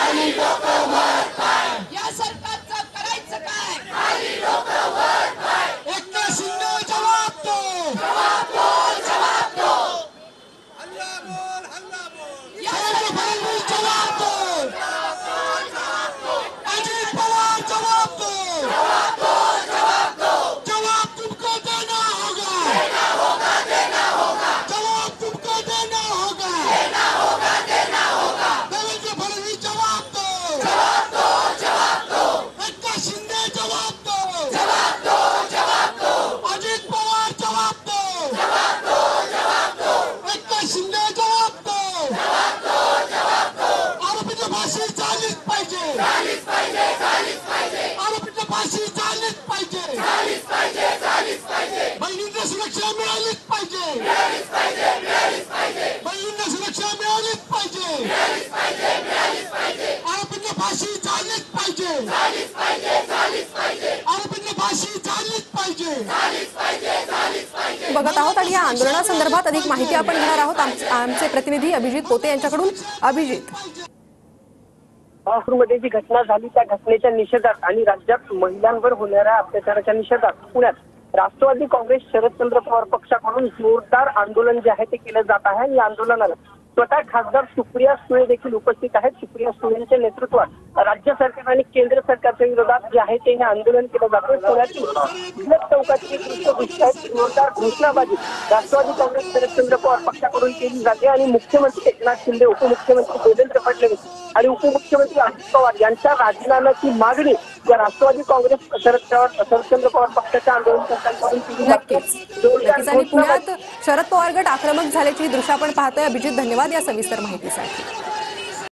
या सरकारचं करायचं काय? एकनाथ शिंदे जवाब दो, देवेंद्र फडणवीस जवाब दो, अजित पवार जवाब दो, जवाब तुमको देना होगा, जवाब तुमको देना होगा, देवेंद्र फडणवीस जवाब दो, एकनाथ शिंदे जवाब दो, अजित पवार जवाब दो, एकनाथ शिंदे जवाब दो, आरोपींना फाशी झालीच पाहिजे, आरोपींना फाशी झालीच पाहिजे, बहिणींना सुरक्षा मिळालीच पाहिजे, बहिणींना सुरक्षा मिळालीच पाहिजे, आरोपींना फाशी झालीच पाहिजे, आरोपींना फाशी झालीच पाहिजे. बघत आहोत आणि या आंदोलनासंदर्भात अधिक माहिती आपण घेणार आहोत आमचे प्रतिनिधी अभिजित पोते यांच्याकडून. अभिजित, मध्ये जी घटना झाली त्या घटनेच्या निषेधात आणि राज्यात महिलांवर होणाऱ्या अत्याचाराच्या निषेधात पुण्यात राष्ट्रवादी काँग्रेस शरदचंद्र पवार पक्षाकडून जोरदार आंदोलन जे आहे ते केलं जात आहे. आणि या आंदोलनाला स्वतः खासदार सुप्रिया सुळे देखील उपस्थित आहेत. सुप्रिया सुळेंच्या नेतृत्वात राज्य सरकार आणि केंद्र सरकारच्या विरोधात जे आहे ते हे आंदोलन केलं जातं. पुण्यातील टिळक चौकातील एक दृश्य दिसत जोरदार घोषणाबाजी राष्ट्रवादी काँग्रेस शरदचंद्र पवार पक्षाकडून केली जाते आणि मुख्यमंत्री एकनाथ शिंदे, उपमुख्यमंत्री देवेंद्र फडणवीस आणि उपमुख्यमंत्री अजित पवार यांच्या राजीनाम्याची मागणी या राष्ट्रवादी काँग्रेस शरदचंद्र पवार पक्षाच्या आंदोलनकर्त्यांकडून केली जाते. आणि पुण्यात शरद पवार गट आक्रमक झाल्याची दृश्य आपण पाहतोय. अभिजित, धन्यवाद या सविस्तर माहितीसाठी.